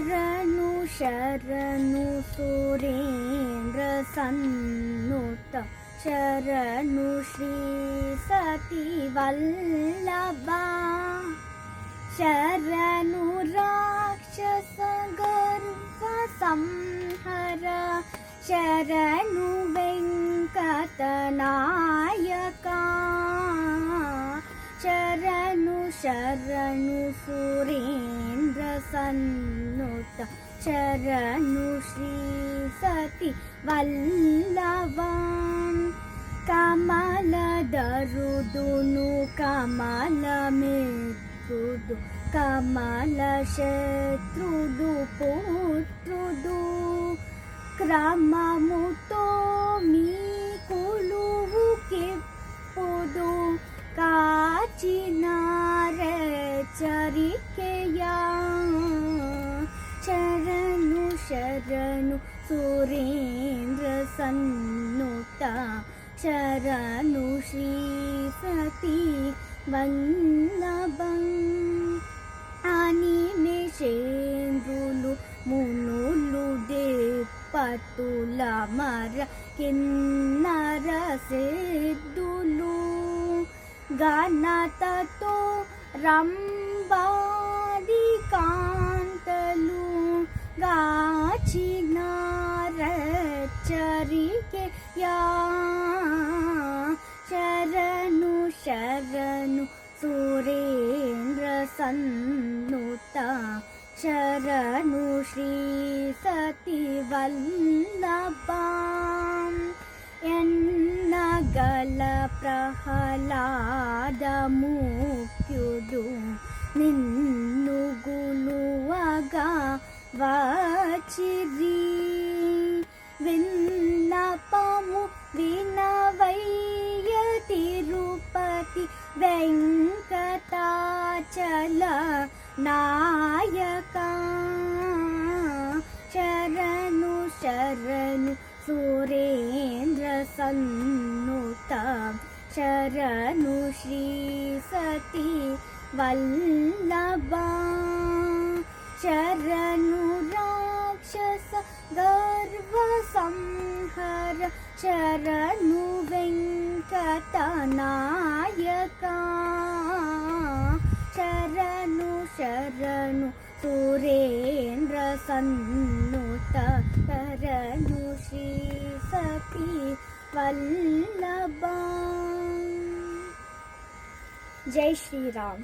ಶರಣು ಶರಣು ಸುರೇಂದ್ರ ಸನ್ನುತ ಶರಣು ಶ್ರೀ ಸತಿ ವಲ್ಲಭ ಶರಣು ರಾಕ್ಷಸ ಗರ್ವ ಸಂಹರ ಶರಣು ವೆಂಕಟನಾಯಕ ಶರಣು ಶರಣು ಸುರೇಂದ್ರ ಸನ್ನುತ ಶರಣು ಶ್ರೀ ಸತಿ ವಲ್ಲಭ ಕಮಲದರುದುನು ಕಮಲ ಮಿತ್ರುದು ಕಮಲ ಶತ್ರುದು ಪುತ್ರುದು ಕ್ರಮಮುತೋ ಮೀ ಕುಲುವು ಕೆಪ್ಪುದು ಕಾಚಿನಾರ ಚರಿಕೆಯ ಶರಣು ಶರಣು ಸುರೇಂದ್ರ ಸನ್ನುತ ಶರಣು ಶ್ರೀ ಸತಿ ವಲ್ಲಭ అనిమేషేంద్రులు మునులు దేపతుల మర కిన్నర సిద్ధులు గణతతో రంబాది కాంతలు గాచినార చరికెయా శరణు శరణు ಸುರೇಂದ್ರ ಸನ್ನುತ ಶರಣು ಶ್ರೀ ಸತಿ ವಲ್ಲಭ ಎನ್ನಗಲ ಪ್ರಹ್ಲಾದ ಮುಖ್ಯುದು ನಿನ್ನುಗುಲುವಗ ವಚಿರಿ ವಿನ್ನಪಮು ವಿನವಯ್ಯ ತಿರುಪತಿ ವೆಂಕಟಾಚಲ ನಾಯಕ ಶರಣು ಶರಣು ಸುರೇಂದ್ರ ಸನ್ನುತ ಶರಣು ಶ್ರೀ ಸತಿ ವಲ್ಲಭ ಶರಣು ರಾಕ್ಷಸ ಗರ್ವ ಸಂಹರ ಶರಣು ವೆಂಕಟನಾಯಕ ಶರಣು ಶರಣು ಸುರೇಂದ್ರ ಸನ್ನುತ ಶರಣು ಶ್ರೀ ಸತಿ ವಲ್ಲಭ. ಜೈ ಶ್ರೀರಾಮ್.